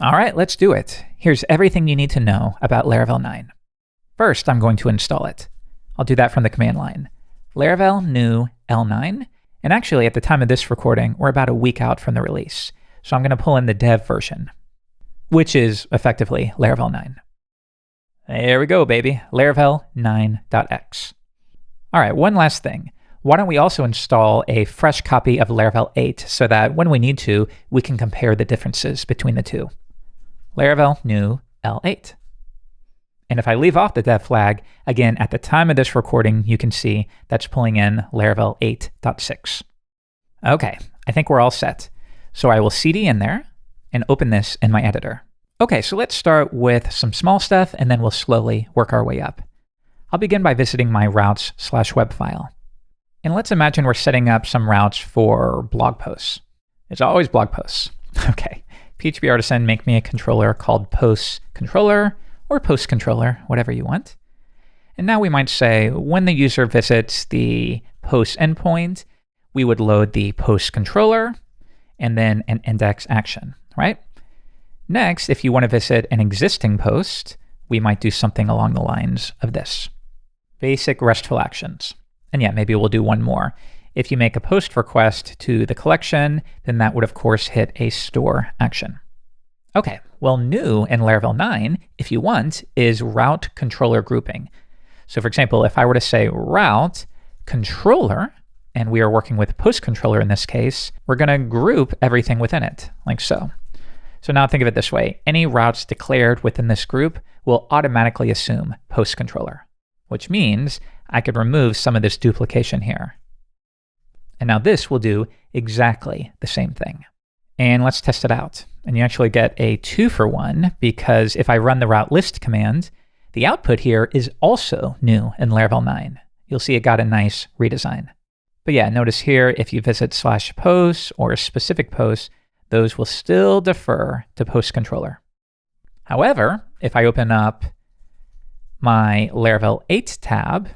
All right, let's do it. Here's everything you need to know about Laravel 9. First, I'm going to install it. I'll do that from the command line. Laravel new L9. And actually, at the time of this recording, we're about a week out from the release. So I'm going to pull in the dev version, which is effectively Laravel 9. There we go, baby. Laravel 9.x. All right, one last thing. Why don't we also install a fresh copy of Laravel 8 so that when we need to, we can compare the differences between the two. Laravel new L8. And if I leave off the dev flag, again, at the time of this recording, you can see that's pulling in Laravel 8.6. Okay, I think we're all set. So I will cd in there and open this in my editor. Okay, so let's start with some small stuff and then we'll slowly work our way up. I'll begin by visiting my routes/web file. And let's imagine we're setting up some routes for blog posts. It's always blog posts. Okay, PHP Artisan, make me a controller called post controller or post controller, whatever you want. And now we might say when the user visits the post endpoint, we would load the post controller and then an index action, right? Next, if you want to visit an existing post, we might do something along the lines of this. Basic RESTful actions. And yeah, maybe we'll do one more. If you make a post request to the collection, then that would of course hit a store action. Okay, well, new in Laravel 9, if you want, is route controller grouping. So for example, if I were to say route controller, and we are working with post controller in this case, we're going to group everything within it, like so. So now think of it this way. Any routes declared within this group will automatically assume post controller, which means I could remove some of this duplication here. And now this will do exactly the same thing. And let's test it out. And you actually get a 2-for-1 because if I run the route list command, the output here is also new in Laravel 9. You'll see it got a nice redesign. But yeah, notice here, if you visit /posts or specific posts, those will still defer to post controller. However, if I open up my Laravel 8 tab,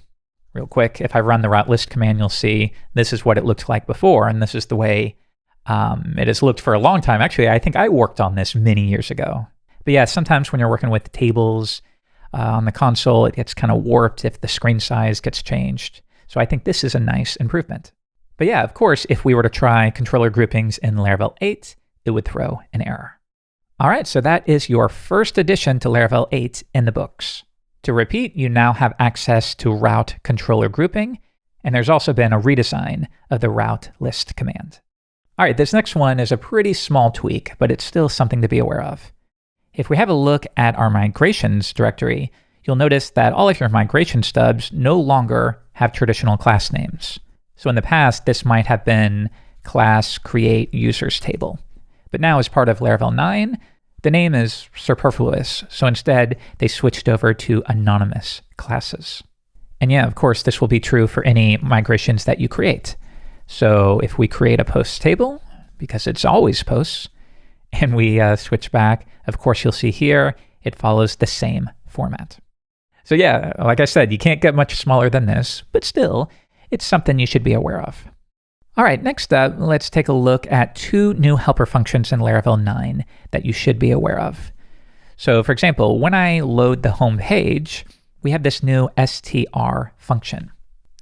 real quick, if I run the route list command, you'll see this is what it looked like before, and this is the way it has looked for a long time. Actually, I think I worked on this many years ago. But yeah, sometimes when you're working with tables on the console, it gets kind of warped if the screen size gets changed. So I think this is a nice improvement. But yeah, of course, if we were to try controller groupings in Laravel 8, it would throw an error. All right, so that is your first addition to Laravel 8 in the books. To repeat, you now have access to route controller grouping, and there's also been a redesign of the route list command. All right, this next one is a pretty small tweak, but it's still something to be aware of. If we have a look at our migrations directory, you'll notice that all of your migration stubs no longer have traditional class names. So in the past, this might have been class create users table. But now as part of Laravel 9, the name is superfluous. So instead, they switched over to anonymous classes. And yeah, of course, this will be true for any migrations that you create. So if we create a posts table, because it's always posts, and we switch back, of course, you'll see here, it follows the same format. So yeah, like I said, you can't get much smaller than this, but still, it's something you should be aware of. All right, next up, let's take a look at 2 new helper functions in Laravel 9 that you should be aware of. So for example, when I load the home page, we have this new str function.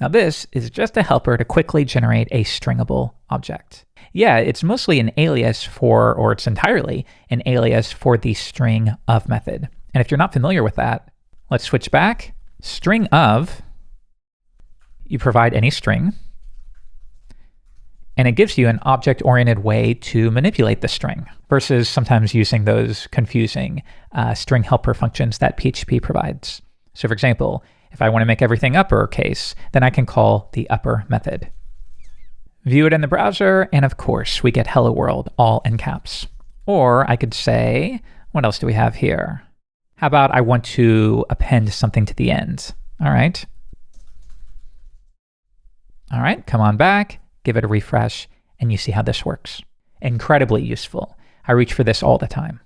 Now this is just a helper to quickly generate a stringable object. Yeah, it's mostly an alias for, or it's entirely an alias for the string of method. And if you're not familiar with that, let's switch back. String of, you provide any string, and it gives you an object-oriented way to manipulate the string versus sometimes using those confusing string helper functions that PHP provides. So for example, if I want to make everything uppercase, then I can call the upper method. View it in the browser, and of course, we get hello world all in caps. Or I could say, what else do we have here? How about I want to append something to the end? All right. All right, come on back, give it a refresh, and you see how this works. Incredibly useful. I reach for this all the time.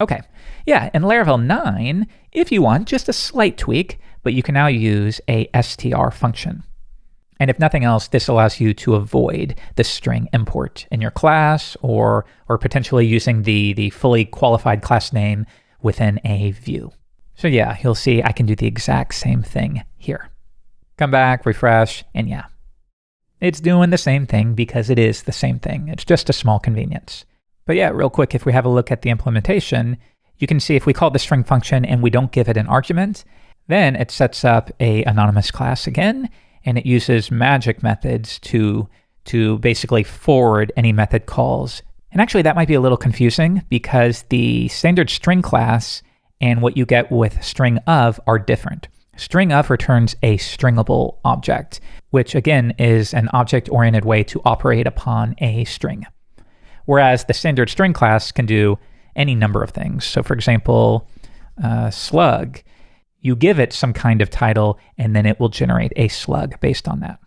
Okay, yeah, in Laravel 9, if you want, just a slight tweak, but you can now use a str function. And if nothing else, this allows you to avoid the string import in your class or potentially using the fully qualified class name within a view. So yeah, you'll see I can do the exact same thing here. Come back, refresh, and yeah, it's doing the same thing because it is the same thing. It's just a small convenience. But yeah, real quick, if we have a look at the implementation, you can see if we call the string function and we don't give it an argument, then it sets up a anonymous class again, and it uses magic methods to basically forward any method calls. And actually that might be a little confusing because the standard string class and what you get with string of are different. String of returns a stringable object, which again is an object-oriented way to operate upon a string. Whereas the standard string class can do any number of things. So for example, slug, you give it some kind of title and then it will generate a slug based on that.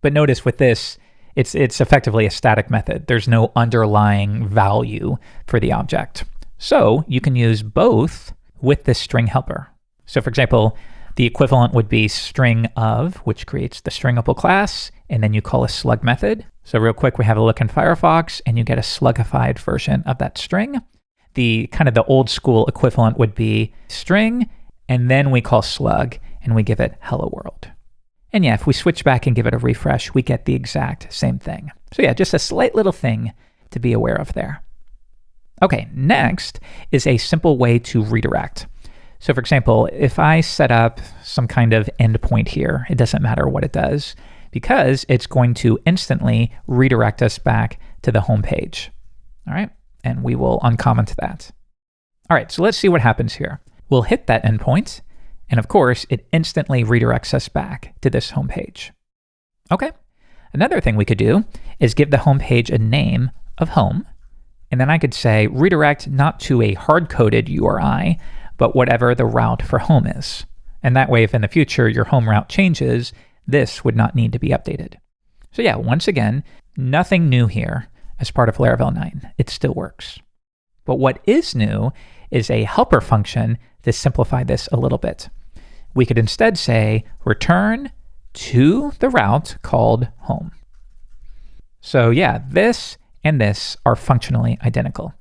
But notice with this, it's effectively a static method. There's no underlying value for the object. So you can use both with this string helper. So for example, the equivalent would be string of, which creates the stringable class, and then you call a slug method. So real quick, we have a look in Firefox and you get a slugified version of that string. The kind of the old school equivalent would be string, and then we call slug and we give it hello world. And yeah, if we switch back and give it a refresh, we get the exact same thing. So yeah, just a slight little thing to be aware of there. Okay, next is a simple way to redirect. So for example, if I set up some kind of endpoint here, it doesn't matter what it does because it's going to instantly redirect us back to the home page. All right, and we will uncomment that. All right, so let's see what happens here. We'll hit that endpoint, and of course, it instantly redirects us back to this home page. Okay, another thing we could do is give the home page a name of home, and then I could say redirect not to a hard-coded URI, but whatever the route for home is. And that way, if in the future your home route changes, this would not need to be updated. So yeah, once again, nothing new here as part of Laravel 9. It still works. But what is new is a helper function to simplify this a little bit. We could instead say return to the route called home. So yeah, this and this are functionally identical.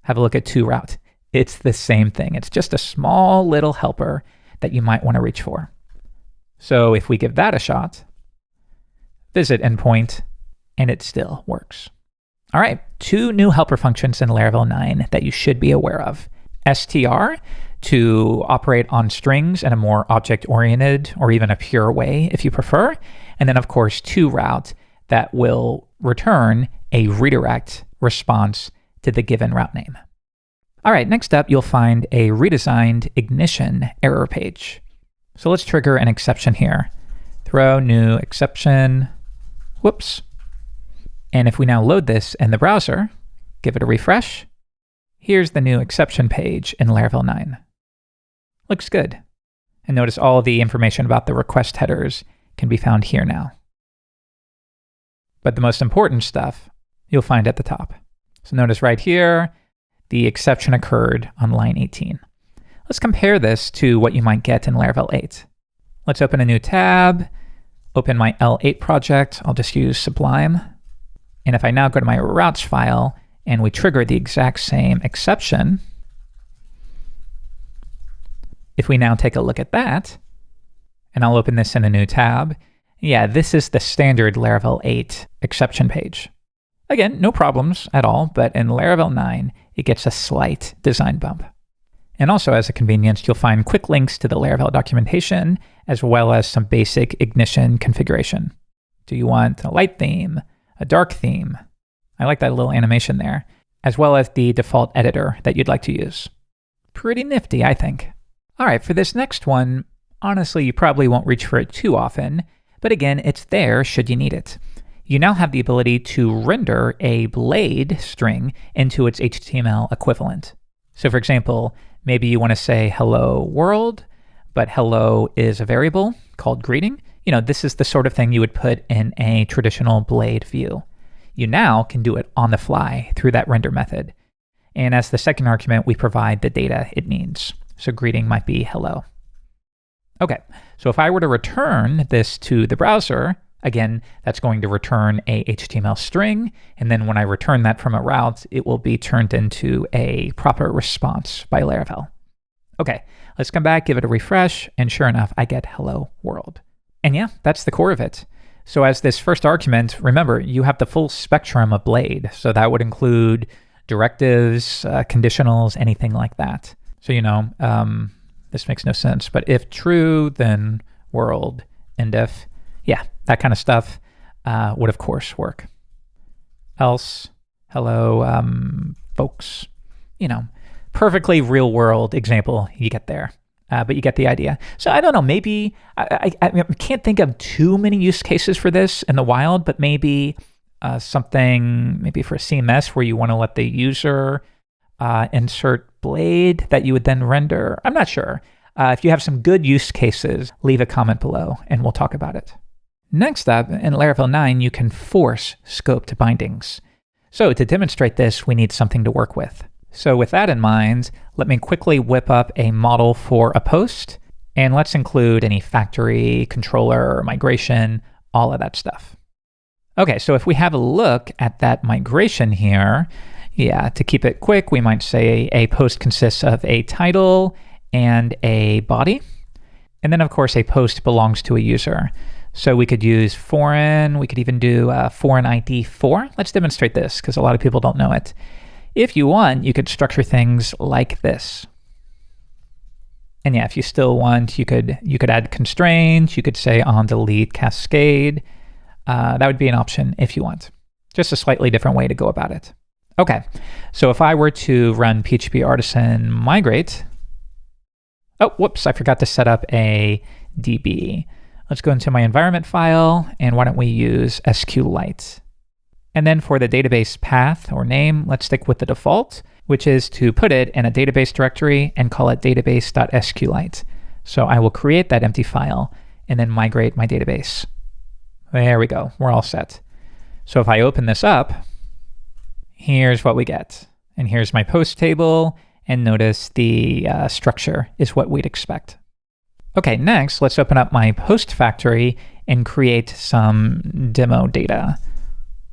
Have a look at toRoute. It's the same thing. It's just a small little helper that you might want to reach for. So if we give that a shot, visit endpoint, and it still works. All right, 2 new helper functions in Laravel 9 that you should be aware of. str, to operate on strings in a more object-oriented or even a pure way if you prefer. And then of course, toRoute that will return a redirect response to the given route name. All right, next up, you'll find a redesigned ignition error page. So let's trigger an exception here. Throw new exception, whoops. And if we now load this in the browser, give it a refresh, here's the new exception page in Laravel 9. Looks good. And notice all the information about the request headers can be found here now. But the most important stuff you'll find at the top. So notice right here, the exception occurred on line 18. Let's compare this to what you might get in Laravel 8. Let's open a new tab, open my L8 project. I'll just use Sublime. And if I now go to my routes file and we trigger the exact same exception, if we now take a look at that, and I'll open this in a new tab, yeah, this is the standard Laravel 8 exception page. Again, no problems at all, but in Laravel 9, it gets a slight design bump. And also as a convenience, you'll find quick links to the Laravel documentation, as well as some basic ignition configuration. Do you want a light theme, a dark theme? I like that little animation there, as well as the default editor that you'd like to use. Pretty nifty, I think. All right, for this next one, honestly, you probably won't reach for it too often, but again, it's there should you need it. You now have the ability to render a blade string into its HTML equivalent. So for example, maybe you want to say hello world, but hello is a variable called greeting. You know, this is the sort of thing you would put in a traditional blade view. You now can do it on the fly through that render method. And as the second argument, we provide the data it needs. So greeting might be hello. Okay, so if I were to return this to the browser, Again, that's going to return a HTML string, and then when I return that from a route, it will be turned into a proper response by Laravel. Okay, let's come back, give it a refresh, and sure enough, I get hello world. And yeah, that's the core of it. So as this first argument, remember, you have the full spectrum of Blade. So that would include directives, conditionals, anything like that. So, this makes no sense, but if true, then world, and if, yeah, that kind of stuff would of course work. Else, hello, folks, perfectly real world example you get there. But you get the idea. So I don't know, maybe, I can't think of too many use cases for this in the wild, but maybe something, maybe for a CMS where you want to let the user insert Blade that you would then render. I'm not sure. If you have some good use cases, leave a comment below and we'll talk about it. Next up, in Laravel 9, you can force scoped bindings. So to demonstrate this, we need something to work with. So with that in mind, let me quickly whip up a model for a post, and let's include any factory, controller, migration, all of that stuff. Okay, so if we have a look at that migration here, yeah, to keep it quick, we might say a post consists of a title and a body. And then of course, a post belongs to a user. So we could use foreign, we could even do foreign ID 4. Let's demonstrate this because a lot of people don't know it. If you want, you could structure things like this. And yeah, if you still want, you could add constraints, you could say on delete cascade. That would be an option if you want. Just a slightly different way to go about it. Okay, so if I were to run PHP Artisan migrate, oh, whoops, I forgot to set up a DB. Let's go into my environment file, and why don't we use SQLite? And then for the database path or name, let's stick with the default, which is to put it in a database directory and call it database.sqlite. So I will create that empty file and then migrate my database. There we go, we're all set. So if I open this up, here's what we get. And here's my post table, and notice the structure is what we'd expect. Okay, next, let's open up my post factory and create some demo data.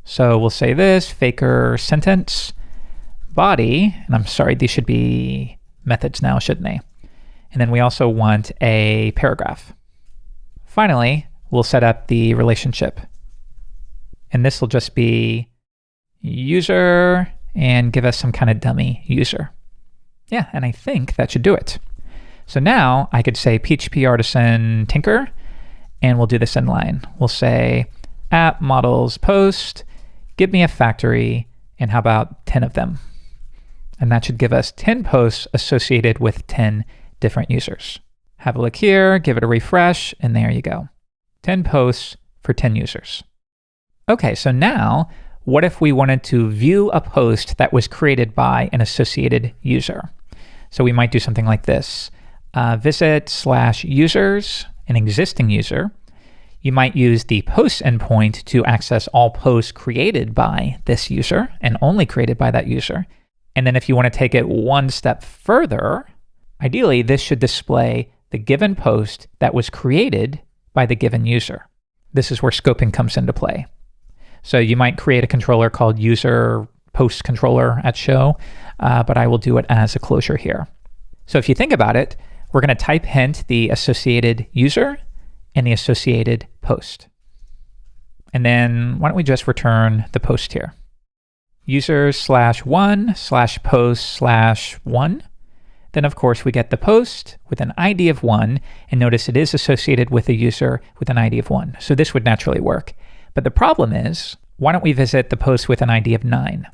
So we'll say this, faker sentence, body, and I'm sorry, these should be methods now, shouldn't they? And then we also want a paragraph. Finally, we'll set up the relationship. And this will just be user and give us some kind of dummy user. Yeah, and I think that should do it. So now I could say PHP Artisan Tinker, and we'll do this in line. We'll say app models post, give me a factory, and how about 10 of them? And that should give us 10 posts associated with 10 different users. Have a look here, give it a refresh, and there you go. 10 posts for 10 users. Okay, so now, what if we wanted to view a post that was created by an associated user? So we might do something like this. Visit/users, an existing user. You might use the post endpoint to access all posts created by this user and only created by that user. And then if you want to take it one step further, ideally this should display the given post that was created by the given user. This is where scoping comes into play. So you might create a controller called user post controller at show, but I will do it as a closure here. So if you think about it, we're going to type hint the associated user and the associated post. And then why don't we just return the post here? Users/1/post/1. Then of course we get the post with an ID of 1, and notice it is associated with a user with an ID of 1. So this would naturally work. But the problem is, why don't we visit the post with an ID of 9?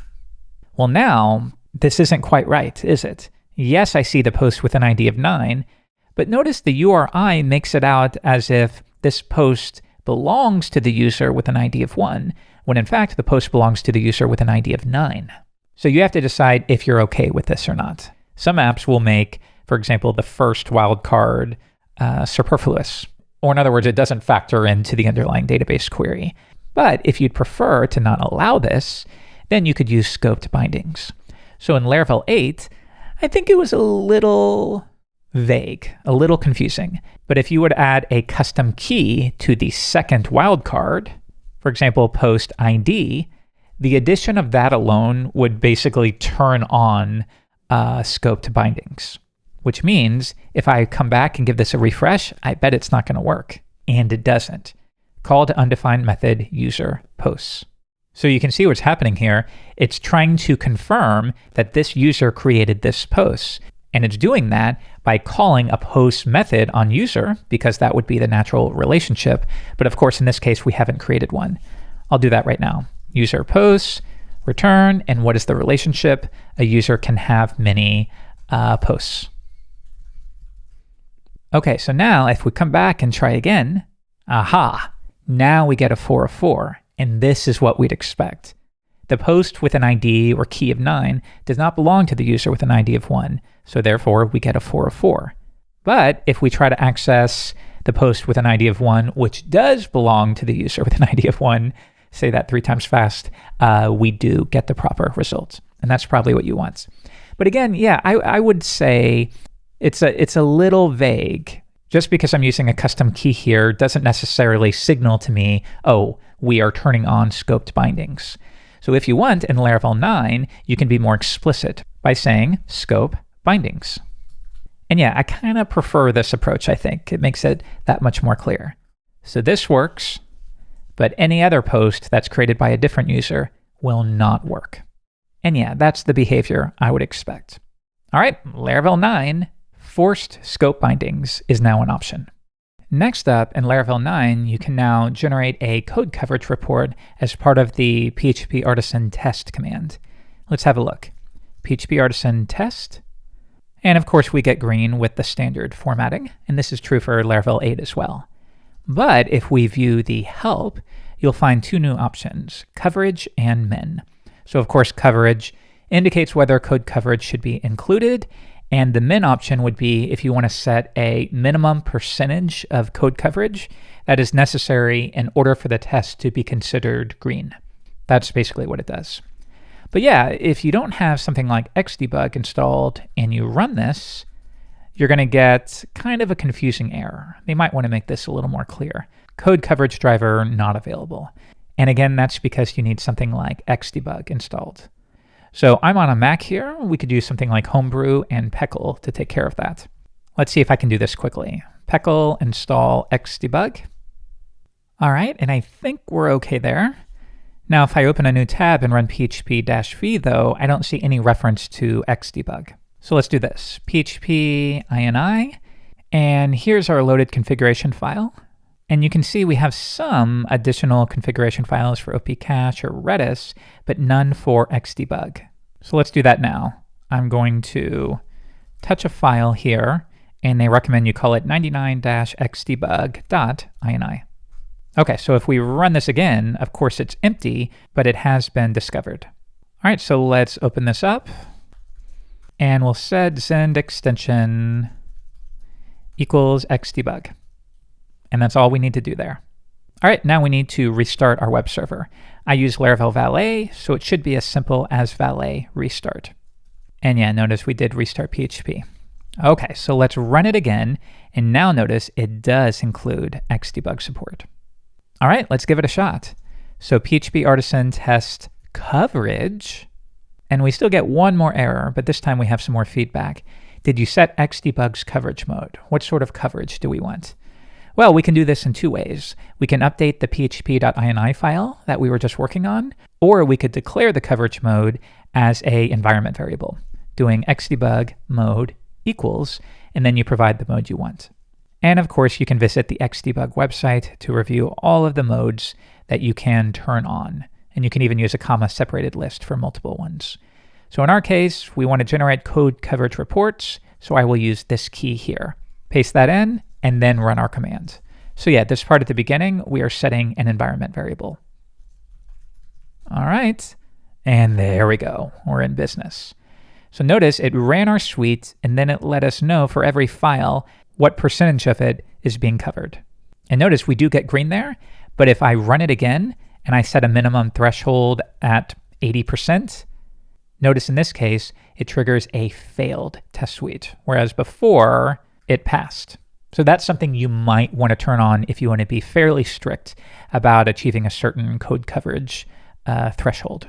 Well, now this isn't quite right, is it? Yes, I see the post with an ID of 9, but notice the URI makes it out as if this post belongs to the user with an ID of 1, when in fact the post belongs to the user with an ID of 9. So you have to decide if you're okay with this or not. Some apps will make, for example, the first wildcard superfluous, or in other words, it doesn't factor into the underlying database query. But if you'd prefer to not allow this, then you could use scoped bindings. So in Laravel 8, I think it was a little vague, a little confusing. But if you would add a custom key to the second wildcard, for example, post ID, the addition of that alone would basically turn on scoped bindings, which means if I come back and give this a refresh, I bet it's not going to work. And it doesn't. Call to undefined method user posts. So you can see what's happening here. It's trying to confirm that this user created this post. And it's doing that by calling a post method on user, because that would be the natural relationship. But of course, in this case, we haven't created one. I'll do that right now. User posts, return, and what is the relationship? A user can have many posts. Okay, so now if we come back and try again, aha, now we get a 4 of 4, and this is what we'd expect. The post with an ID or key of 9 does not belong to the user with an ID of 1, so therefore we get a 4 of 4. But if we try to access the post with an ID of 1, which does belong to the user with an ID of 1, say that 3 times fast, we do get the proper result. And that's probably what you want. But again, yeah, I would say it's a little vague. Just because I'm using a custom key here doesn't necessarily signal to me, oh, we are turning on scoped bindings. So if you want, in Laravel 9, you can be more explicit by saying scope bindings. And yeah, I kind of prefer this approach, I think. It makes it that much more clear. So this works, but any other post that's created by a different user will not work. And yeah, that's the behavior I would expect. All right, Laravel 9, forced scope bindings is now an option. Next up, in Laravel 9, you can now generate a code coverage report as part of the PHP artisan test command. Let's have a look. PHP artisan test. And of course, we get green with the standard formatting. And this is true for Laravel 8 as well. But if we view the help, you'll find 2 new options, coverage and min. So of course, coverage indicates whether code coverage should be included. And the min option would be if you want to set a minimum percentage of code coverage that is necessary in order for the test to be considered green. That's basically what it does. But yeah, if you don't have something like Xdebug installed and you run this, you're going to get kind of a confusing error. They might want to make this a little more clear. Code coverage driver not available. And again, that's because you need something like Xdebug installed. So I'm on a Mac here. We could use something like Homebrew and Peckle to take care of that. Let's see if I can do this quickly. Peckle install Xdebug. All right, and I think we're okay there. Now, if I open a new tab and run php-v, though, I don't see any reference to Xdebug. So let's do this. php ini, and here's our loaded configuration file. And you can see we have some additional configuration files for opcache or Redis, but none for Xdebug. So let's do that now. I'm going to touch a file here, and they recommend you call it 99-xdebug.ini. Okay, so if we run this again, of course it's empty, but it has been discovered. All right, so let's open this up, and we'll set send extension equals Xdebug. And that's all we need to do there. All right, now we need to restart our web server. I use Laravel Valet, so it should be as simple as Valet restart. And yeah, notice we did restart PHP. Okay, so let's run it again. And now notice it does include Xdebug support. All right, let's give it a shot. So PHP artisan test coverage, and we still get one more error, but this time we have some more feedback. Did you set Xdebug's coverage mode? What sort of coverage do we want? Well, we can do this in 2 ways. We can update the php.ini file that we were just working on, or we could declare the coverage mode as an environment variable, doing xdebug mode equals, and then you provide the mode you want. And of course, you can visit the Xdebug website to review all of the modes that you can turn on. And you can even use a comma-separated list for multiple ones. So in our case, we want to generate code coverage reports, so I will use this key here. Paste that in, and then run our command. So yeah, this part at the beginning, we are setting an environment variable. All right, and there we go, we're in business. So notice it ran our suite, and then it let us know for every file what percentage of it is being covered. And notice we do get green there, but if I run it again, and I set a minimum threshold at 80%, notice in this case, it triggers a failed test suite, whereas before, it passed. So that's something you might want to turn on if you want to be fairly strict about achieving a certain code coverage threshold.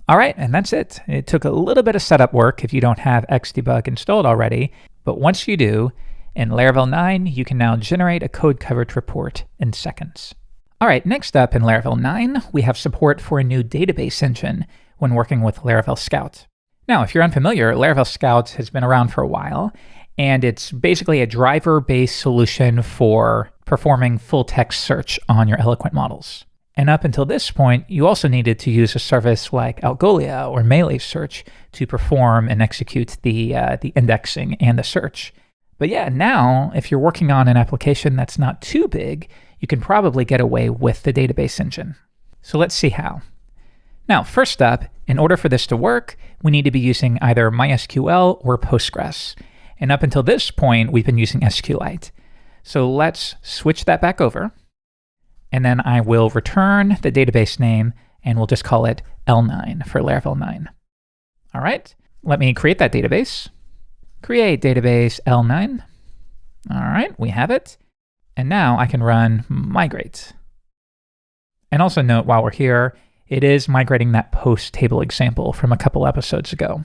All right, and that's it. It took a little bit of setup work if you don't have Xdebug installed already, but once you do, in Laravel 9, you can now generate a code coverage report in seconds. All right, next up in Laravel 9, we have support for a new database engine when working with Laravel Scout. Now, if you're unfamiliar, Laravel Scout has been around for a while, and it's basically a driver-based solution for performing full-text search on your Eloquent models. And up until this point, you also needed to use a service like Algolia or Melee Search to perform and execute the indexing and the search. But yeah, now, if you're working on an application that's not too big, you can probably get away with the database engine. So let's see how. Now, first up, in order for this to work, we need to be using either MySQL or Postgres. And up until this point, we've been using SQLite. So let's switch that back over. And then I will return the database name, and we'll just call it L9 for Laravel 9. All right, let me create that database. Create database L9. All right, we have it. And now I can run migrate. And also note while we're here, it is migrating that post table example from a couple episodes ago.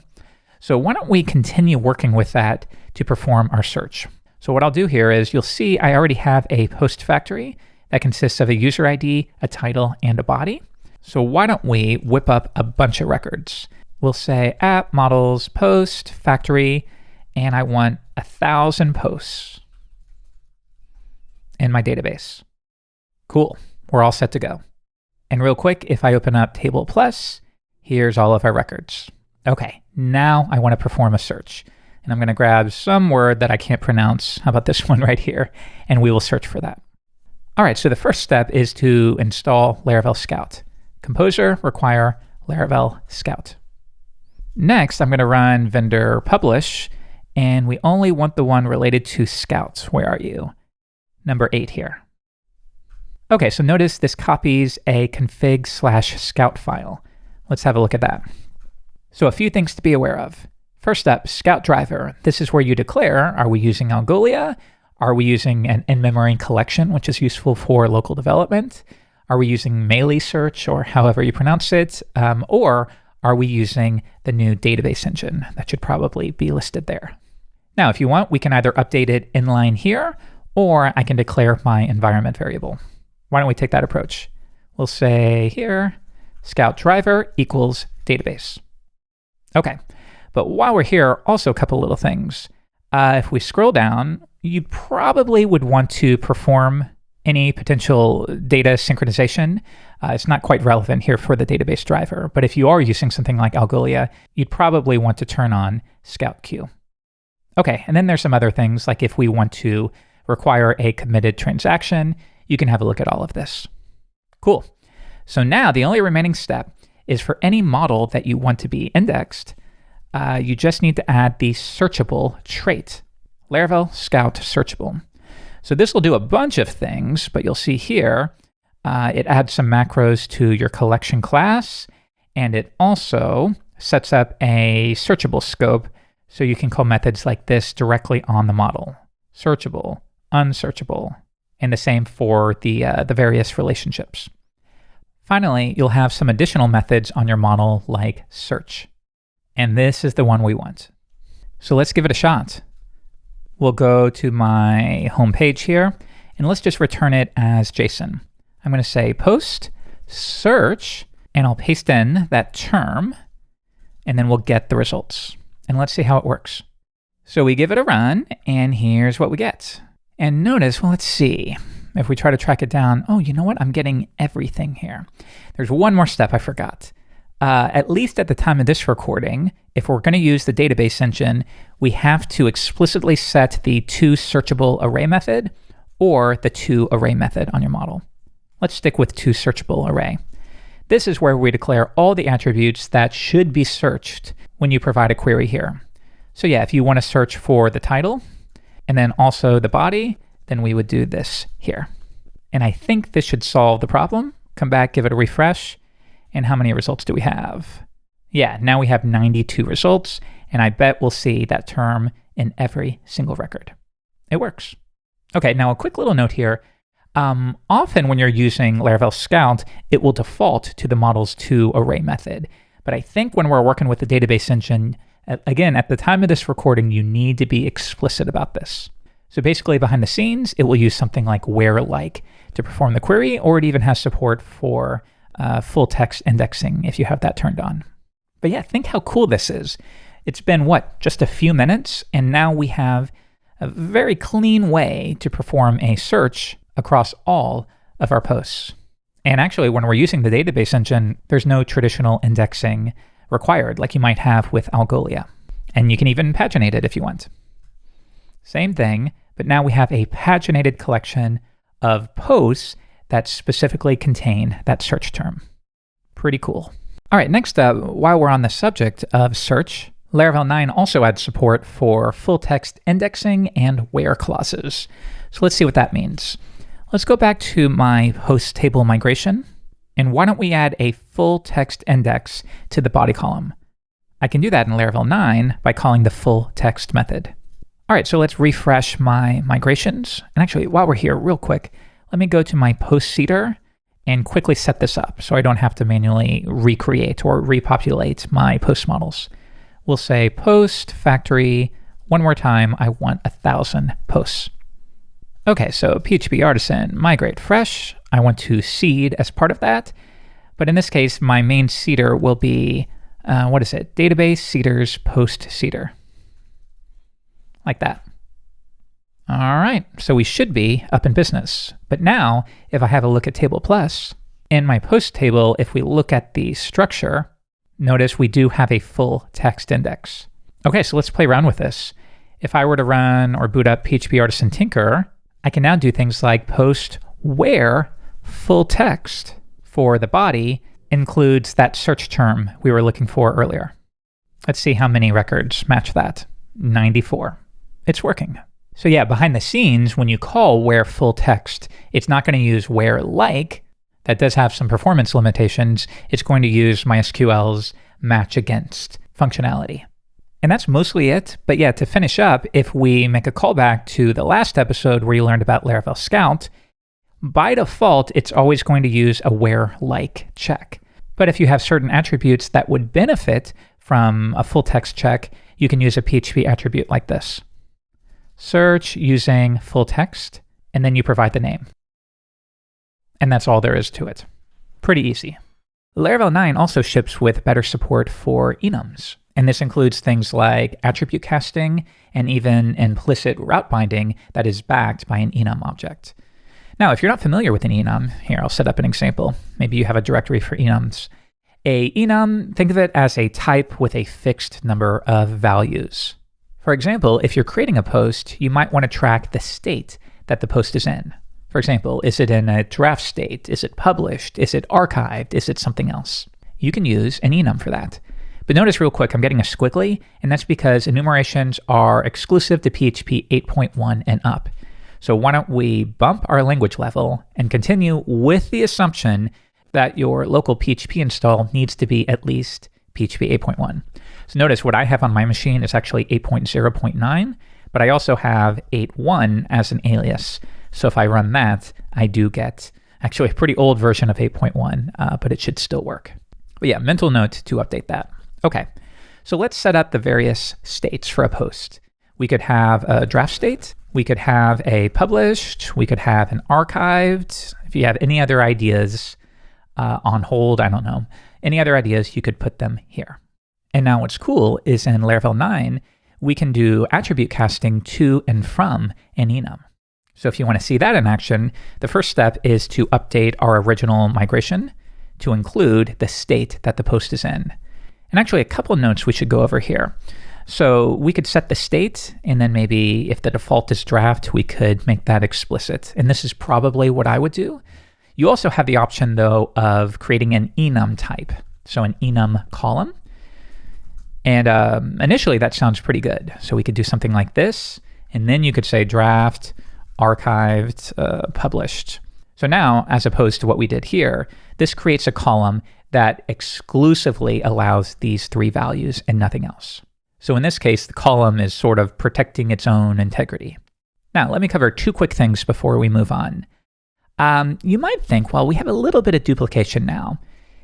So why don't we continue working with that to perform our search? So what I'll do here is you'll see I already have a post factory that consists of a user ID, a title, and a body. So why don't we whip up a bunch of records? We'll say app models post factory, and I want 1,000 posts in my database. Cool, we're all set to go. And real quick, if I open up Table Plus, here's all of our records. Okay, now I want to perform a search. And I'm going to grab some word that I can't pronounce. How about this one right here? And we will search for that. All right, so the first step is to install Laravel Scout. Composer require Laravel Scout. Next, I'm going to run vendor publish, and we only want the one related to Scout. Where are you? Number 8 here. Okay, so notice this copies a config/scout file. Let's have a look at that. So a few things to be aware of. First up, Scout driver. This is where you declare, are we using Algolia? Are we using an in-memory collection, which is useful for local development? Are we using Melee Search, or however you pronounce it? Or are we using the new database engine? That should probably be listed there. Now, if you want, we can either update it inline here, or I can declare my environment variable. Why don't we take that approach? We'll say here, Scout driver equals database. Okay, but while we're here, also a couple little things. If we scroll down, you probably would want to perform any potential data synchronization. It's not quite relevant here for the database driver, but if you are using something like Algolia, you'd probably want to turn on Scout queue. Okay, and then there's some other things, like if we want to require a committed transaction, you can have a look at all of this. Cool. So now the only remaining step is for any model that you want to be indexed, you just need to add the searchable trait, Laravel Scout searchable. So this will do a bunch of things, but you'll see here, it adds some macros to your collection class, and it also sets up a searchable scope so you can call methods like this directly on the model. Searchable, unsearchable, and the same for the various relationships. Finally, you'll have some additional methods on your model like search. And this is the one we want. So let's give it a shot. We'll go to my home page here, and let's just return it as JSON. I'm going to say post search, and I'll paste in that term, and then we'll get the results. And let's see how it works. So we give it a run, and here's what we get. And notice, well, let's see. If we try to track it down, oh, you know what? I'm getting everything here. There's one more step I forgot. At least at the time of this recording, if we're going to use the database engine, we have to explicitly set the toSearchable method or the toArray method on your model. Let's stick with toSearchable. This is where we declare all the attributes that should be searched when you provide a query here. So yeah, if you want to search for the title and then also the body, then we would do this here. And I think this should solve the problem. Come back, give it a refresh. And how many results do we have? Yeah, now we have 92 results, and I bet we'll see that term in every single record. it works. Okay, now a quick little note here. Often when you're using Laravel Scout, it will default to the models to array method. But I think when we're working with the database engine, again, at the time of this recording, you need to be explicit about this. So basically behind the scenes, it will use something like where-like to perform the query, or it even has support for full text indexing if you have that turned on. But yeah, think how cool this is. It's been, just a few minutes, and now we have a very clean way to perform a search across all of our posts. And actually, when we're using the database engine, there's no traditional indexing required like you might have with Algolia. And you can even paginate it if you want. Same thing, but now we have a paginated collection of posts that specifically contain that search term. Pretty cool. All right, next up, while we're on the subject of search, Laravel 9 also adds support for full text indexing and where clauses. So let's see what that means. Let's go back to my host table migration, and why don't we add a full text index to the body column? I can do that in Laravel 9 by calling the full text method. All right, so let's refresh my migrations. And actually, while we're here, real quick, let me go to my post seeder and quickly set this up so I don't have to manually recreate or repopulate my post models. We'll say post factory. One more time, I want 1,000 posts. Okay, so PHP Artisan, migrate fresh. I want to seed as part of that. But in this case, my main seeder will be, database seeders post seeder. Like that. All right, so we should be up in business. But now, if I have a look at Table Plus, in my post table, if we look at the structure, notice we do have a full text index. Okay, so let's play around with this. If I were to run or boot up PHP Artisan Tinker, I can now do things like post where full text for the body includes that search term we were looking for earlier. Let's see how many records match that. 94. It's working. So yeah, behind the scenes, when you call where full text, it's not going to use where like. That does have some performance limitations. It's going to use MySQL's match against functionality. And that's mostly it. But yeah, to finish up, if we make a callback to the last episode where you learned about Laravel Scout, by default, it's always going to use a where like check. But if you have certain attributes that would benefit from a full text check, you can use a PHP attribute like this. Search using full text, and then you provide the name. And that's all there is to it. Pretty easy. Laravel 9 also ships with better support for enums. And this includes things like attribute casting and even implicit route binding that is backed by an enum object. Now, if you're not familiar with an enum, here, I'll set up an example. Maybe you have a directory for enums. A enum, think of it as a type with a fixed number of values. For example, if you're creating a post, you might want to track the state that the post is in. For example, is it in a draft state? Is it published? Is it archived? Is it something else? You can use an enum for that. But notice real quick, I'm getting a squiggly, and that's because enumerations are exclusive to PHP 8.1 and up. So why don't we bump our language level and continue with the assumption that your local PHP install needs to be at least PHP 8.1. So notice what I have on my machine is actually 8.0.9, but I also have 8.1 as an alias. So if I run that, I do get actually a pretty old version of 8.1, but it should still work. But yeah, mental note to update that. Okay, so let's set up the various states for a post. We could have a draft state. We could have a published. We could have an archived. If you have any other ideas on hold, I don't know, any other ideas, you could put them here. And now what's cool is in Laravel 9, we can do attribute casting to and from an enum. So if you want to see that in action, the first step is to update our original migration to include the state that the post is in. And actually a couple of notes we should go over here. So we could set the state, and then maybe if the default is draft, we could make that explicit. And this is probably what I would do. You also have the option, though, of creating an enum type, so an enum column. And initially, that sounds pretty good. So we could do something like this, and then you could say draft, archived, published. So now, as opposed to what we did here, this creates a column that exclusively allows these three values and nothing else. So in this case, the column is sort of protecting its own integrity. Now, let me cover two quick things before we move on. You might think, well, we have a little bit of duplication now.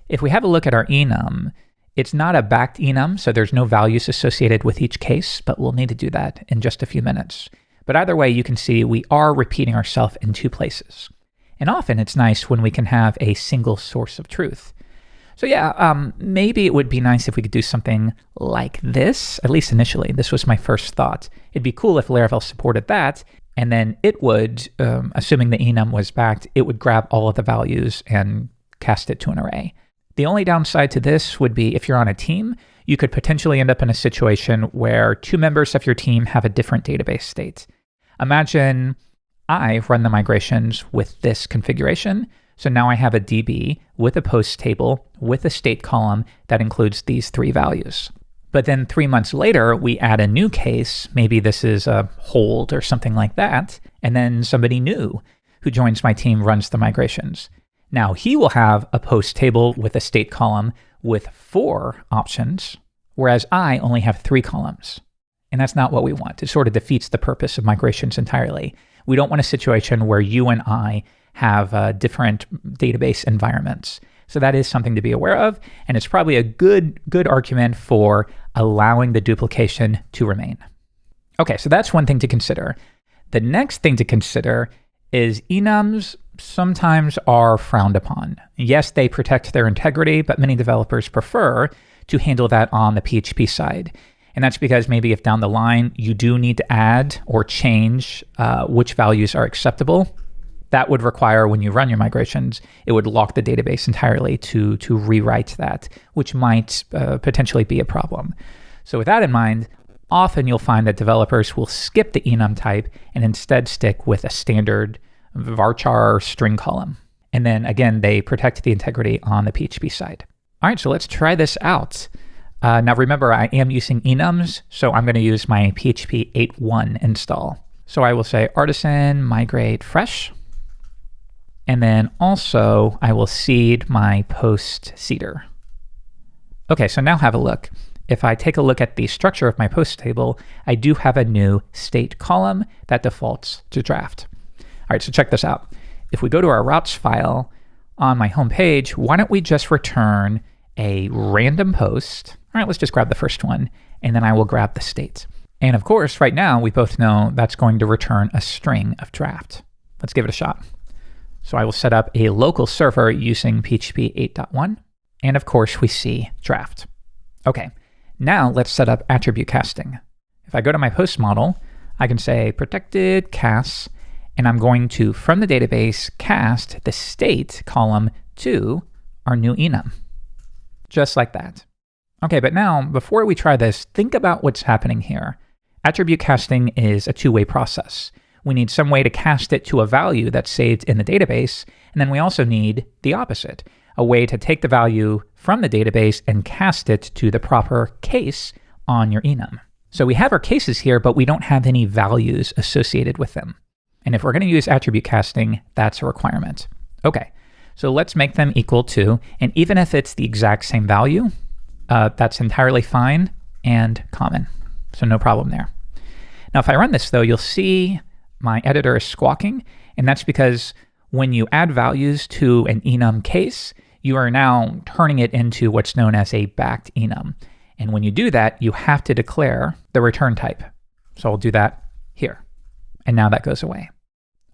If we have a look at our enum, it's not a backed enum, so there's no values associated with each case, but we'll need to do that in just a few minutes. But either way, you can see we are repeating ourselves in two places. And often it's nice when we can have a single source of truth. So yeah, maybe it would be nice if we could do something like this, at least initially. This was my first thought. It'd be cool if Laravel supported that, and then it would, assuming the enum was backed, it would grab all of the values and cast it to an array. The only downside to this would be if you're on a team, you could potentially end up in a situation where two members of your team have a different database state. Imagine I run the migrations with this configuration. So now I have a DB with a post table with a state column that includes these three values. But then 3 months later, we add a new case. Maybe this is a hold or something like that. And then somebody new who joins my team runs the migrations. Now he will have a post table with a state column with 4 options, whereas I only have 3 columns. And that's not what we want. It sort of defeats the purpose of migrations entirely. We don't want a situation where you and I have different database environments. So that is something to be aware of, and it's probably a good argument for allowing the duplication to remain. Okay, so that's one thing to consider. The next thing to consider is enums sometimes are frowned upon. Yes, they protect their integrity, but many developers prefer to handle that on the PHP side. And that's because maybe if down the line you do need to add or change which values are acceptable, that would require, when you run your migrations, it would lock the database entirely to rewrite that, which might potentially be a problem. So with that in mind, often you'll find that developers will skip the enum type and instead stick with a standard varchar string column. And then again, they protect the integrity on the PHP side. All right, so let's try this out. Now remember, I am using enums, so I'm going to use my PHP 8.1 install. So I will say artisan migrate fresh. And then also I will seed my post seeder. Okay, so now have a look. If I take a look at the structure of my post table, I do have a new state column that defaults to draft. All right, so check this out. If we go to our routes file on my home page, why don't we just return a random post? All right, let's just grab the first one, and then I will grab the state. And of course, right now, we both know that's going to return a string of draft. Let's give it a shot. So I will set up a local server using PHP 8.1, and of course, we see draft. Okay, now let's set up attribute casting. If I go to my post model, I can say protected casts, and I'm going to, from the database, cast the state column to our new enum. Just like that. Okay, but now, before we try this, think about what's happening here. Attribute casting is a two-way process. We need some way to cast it to a value that's saved in the database, and then we also need the opposite, a way to take the value from the database and cast it to the proper case on your enum. So we have our cases here, but we don't have any values associated with them. And if we're going to use attribute casting, that's a requirement. Okay, so let's make them equal to, and even if it's the exact same value, that's entirely fine and common. So no problem there. Now, if I run this though, you'll see my editor is squawking, and that's because when you add values to an enum case, you are now turning it into what's known as a backed enum. And when you do that, you have to declare the return type. So I'll do that here. And now that goes away.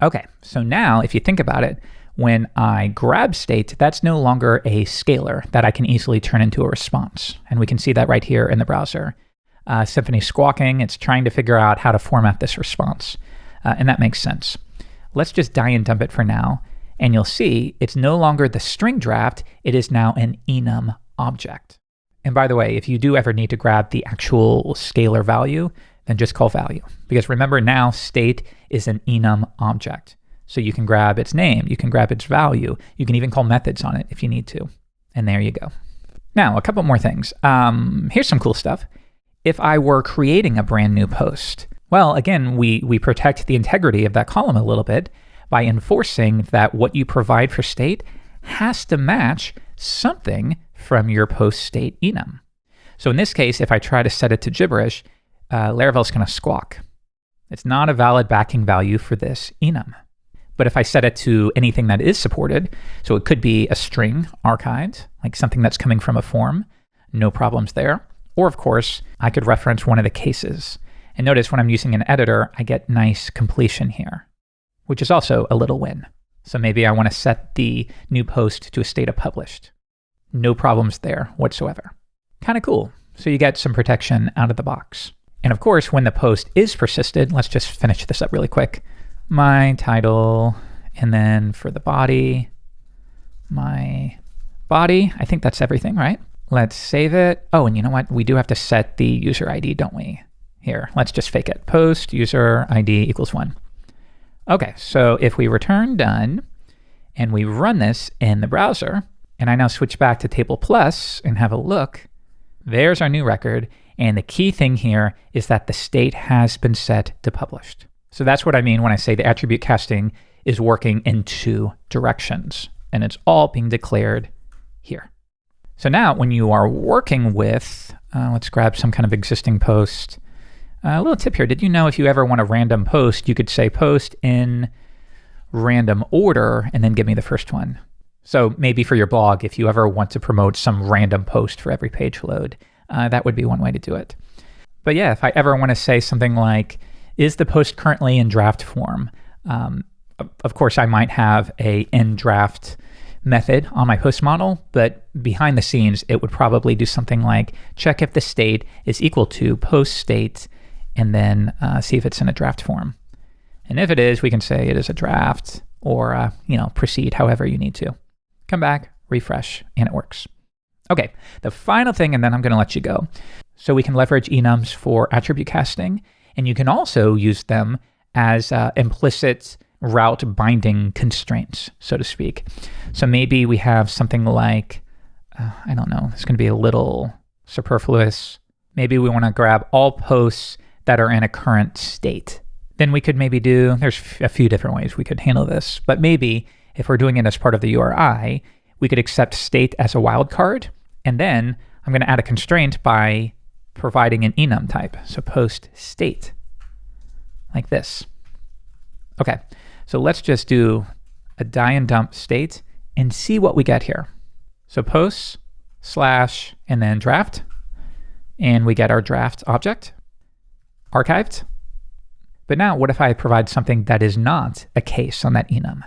Okay, so now if you think about it, when I grab state, that's no longer a scalar that I can easily turn into a response. And we can see that right here in the browser. Symfony squawking, it's trying to figure out how to format this response. And that makes sense. Let's just die and dump it for now. And you'll see it's no longer the string draft, it is now an enum object. And by the way, if you do ever need to grab the actual scalar value, then just call value. Because remember now, state is an enum object. So you can grab its name, you can grab its value, you can even call methods on it if you need to. And there you go. Now, a couple more things. Here's some cool stuff. If I were creating a brand new post, well, again, we protect the integrity of that column a little bit by enforcing that what you provide for state has to match something from your post state enum. So in this case, if I try to set it to gibberish, Laravel's going to squawk. It's not a valid backing value for this enum. But if I set it to anything that is supported, so it could be a string archived, like something that's coming from a form, no problems there. Or of course, I could reference one of the cases. And notice when I'm using an editor, I get nice completion here, which is also a little win. So maybe I want to set the new post to a state of published. No problems there whatsoever. Kind of cool. So you get some protection out of the box. And of course, when the post is persisted, let's just finish this up really quick. My title, and then for the body, my body. I think that's everything, right? Let's save it. Oh, and you know what? We do have to set the user ID, don't we? Here, let's just fake it. Post user ID equals 1. Okay, so if we return done, and we run this in the browser, and I now switch back to Table Plus and have a look, there's our new record. And the key thing here is that the state has been set to published. So that's what I mean when I say the attribute casting is working in 2 directions, and it's all being declared here. So now when you are working with, let's grab some kind of existing post. A little tip here, did you know if you ever want a random post, you could say post in random order and then give me the first one. So maybe for your blog, if you ever want to promote some random post for every page load, that would be one way to do it. But yeah, if I ever want to say something like, is the post currently in draft form? Of course, I might have a in draft method on my post model, but behind the scenes, it would probably do something like check if the state is equal to post state, and then see if it's in a draft form. And if it is, we can say it is a draft, or proceed however you need to. Come back, refresh, and it works. Okay, the final thing, and then I'm going to let you go. So we can leverage enums for attribute casting, and you can also use them as implicit route binding constraints, so to speak. So maybe we have something like, I don't know, it's going to be a little superfluous. Maybe we want to grab all posts that are in a current state. Then we could maybe there's a few different ways we could handle this, but maybe if we're doing it as part of the URI, we could accept state as a wildcard, and then I'm going to add a constraint by providing an enum type. So post state, like this. Okay, so let's just do a die and dump state and see what we get here. So posts / and then draft, and we get our draft object, archived. But now what if I provide something that is not a case on that enum,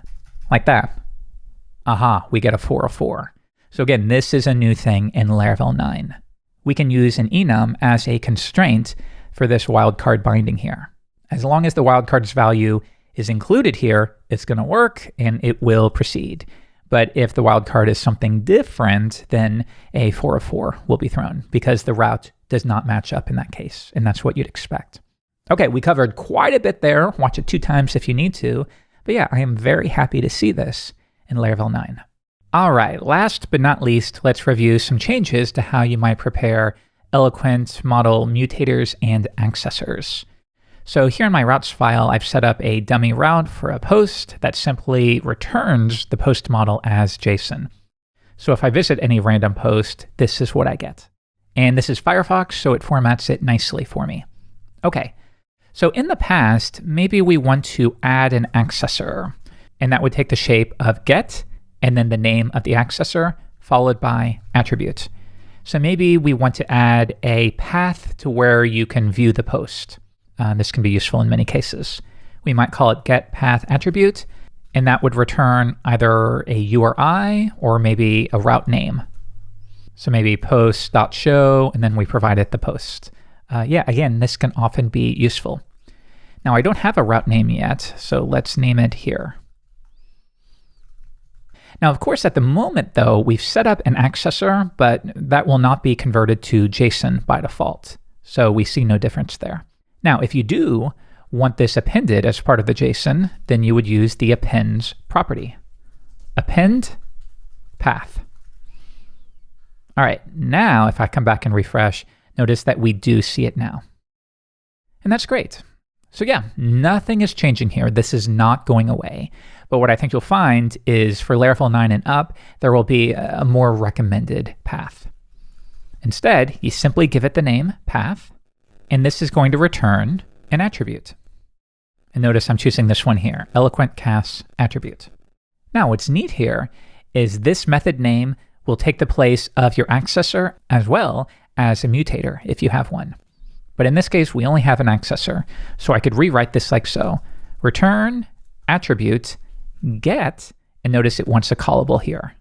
like that? Aha, we get a 404. So again, this is a new thing in Laravel 9. We can use an enum as a constraint for this wildcard binding here. As long as the wildcard's value is included here, it's going to work and it will proceed. But if the wildcard is something different, then a 404 will be thrown because the route does not match up in that case. And that's what you'd expect. Okay, we covered quite a bit there. Watch it 2 times if you need to. But yeah, I am very happy to see this in Laravel 9. All right, last but not least, let's review some changes to how you might prepare eloquent model mutators and accessors. So here in my routes file, I've set up a dummy route for a post that simply returns the post model as JSON. So if I visit any random post, this is what I get. And this is Firefox, so it formats it nicely for me. Okay, so in the past, maybe we want to add an accessor, and that would take the shape of get, and then the name of the accessor, followed by attribute. So maybe we want to add a path to where you can view the post. This can be useful in many cases. We might call it get path attribute, and that would return either a URI or maybe a route name. So maybe post.show, and then we provide it the post. Again, this can often be useful. Now I don't have a route name yet, so let's name it here. Now, of course, at the moment, though, we've set up an accessor, but that will not be converted to JSON by default. So we see no difference there. Now, if you do want this appended as part of the JSON, then you would use the appends property. Append path. All right, now if I come back and refresh, notice that we do see it now. And that's great. So yeah, nothing is changing here. This is not going away. But what I think you'll find is for Laravel 9 and up, there will be a more recommended path. Instead, you simply give it the name path, and this is going to return an attribute. And notice I'm choosing this one here, eloquent cast attribute. Now what's neat here is this method name will take the place of your accessor as well as a mutator if you have one. But in this case, we only have an accessor. So I could rewrite this like so. Return attribute get, and notice it wants a callable here.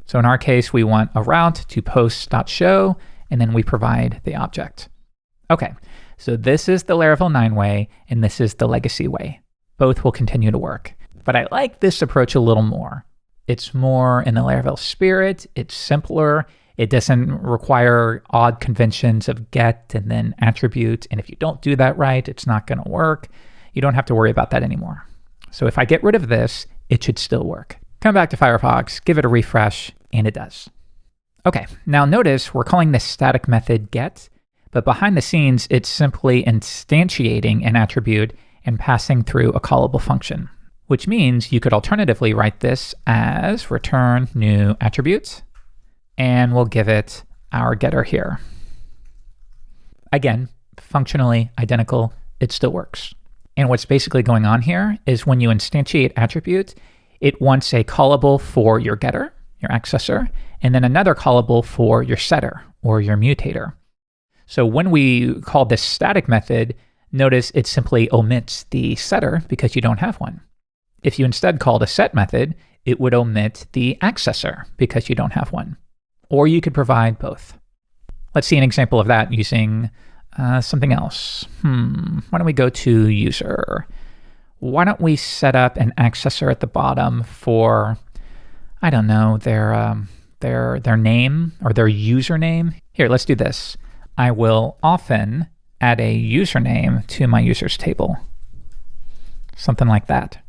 So in our case, we want a route to post.show, and then we provide the object. Okay, so this is the Laravel 9 way, and this is the legacy way. Both will continue to work. But I like this approach a little more. It's more in the Laravel spirit, it's simpler, it doesn't require odd conventions of get and then attribute, and if you don't do that right, it's not gonna work. You don't have to worry about that anymore. So if I get rid of this, it should still work. Come back to Firefox, give it a refresh, and it does. Okay, now notice we're calling this static method get, but behind the scenes, it's simply instantiating an attribute and passing through a callable function, which means you could alternatively write this as return new attribute, and we'll give it our getter here. Again, functionally identical, it still works. And what's basically going on here is when you instantiate attribute, it wants a callable for your getter, your accessor, and then another callable for your setter or your mutator. So when we call this static method, notice it simply omits the setter because you don't have one. If you instead called a set method, it would omit the accessor because you don't have one. Or you could provide both. Let's see an example of that using something else. Why don't we go to user? Why don't we set up an accessor at the bottom for, I don't know, their name or their username? Here, let's do this. I will often add a username to my users table. Something like that.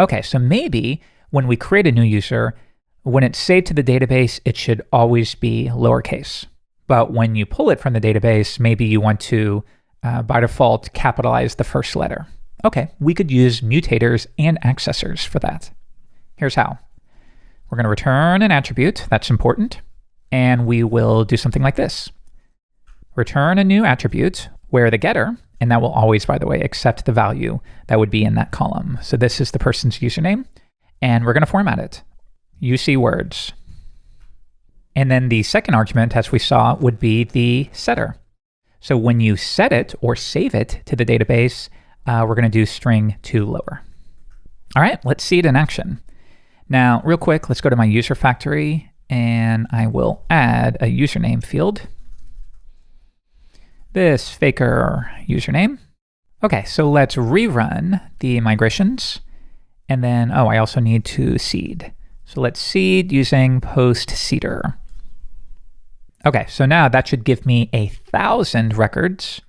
Okay, so maybe when we create a new user, when it's saved to the database, it should always be lowercase. But when you pull it from the database, maybe you want to, by default, capitalize the first letter. Okay, we could use mutators and accessors for that. Here's how. We're going to return an attribute, that's important, and we will do something like this. Return a new attribute where the getter, and that will always, by the way, accept the value that would be in that column. So this is the person's username, and we're going to format it. UC words. And then the second argument, as we saw, would be the setter. So when you set it or save it to the database, we're going to do string to lower. All right, let's see it in action. Now, real quick, let's go to my user factory, and I will add a username field. This faker username. Okay, so let's rerun the migrations. And then, I also need to seed. So let's seed using post seeder. Okay, so now that should give me 1,000 records.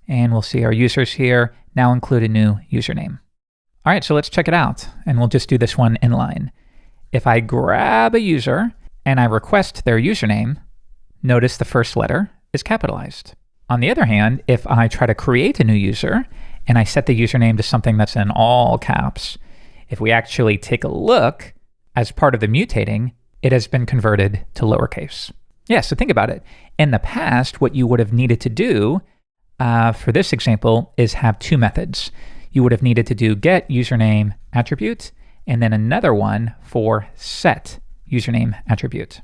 And we'll see our users here now include a new username. All right, so let's check it out. And we'll just do this one inline. If I grab a user and I request their username, notice the first letter is capitalized. On the other hand, if I try to create a new user and I set the username to something that's in all caps, if we actually take a look, as part of the mutating, it has been converted to lowercase. Yeah, so think about it. In the past, what you would have needed to do for this example is have two methods. You would have needed to do get username attribute, and then another one for set username attribute.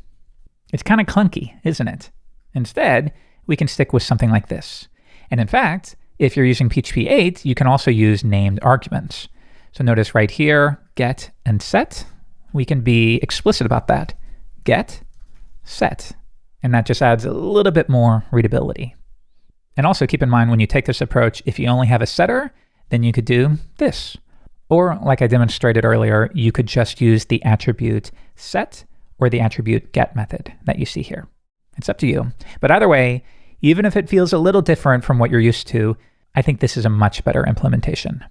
It's kind of clunky, isn't it? Instead, we can stick with something like this. And in fact, if you're using PHP 8, you can also use named arguments. So notice right here, get and set. We can be explicit about that. Get, set. And that just adds a little bit more readability. And also keep in mind when you take this approach, if you only have a setter, then you could do this. Or like I demonstrated earlier, you could just use the attribute set or the attribute get method that you see here. It's up to you. But either way, even if it feels a little different from what you're used to, I think this is a much better implementation.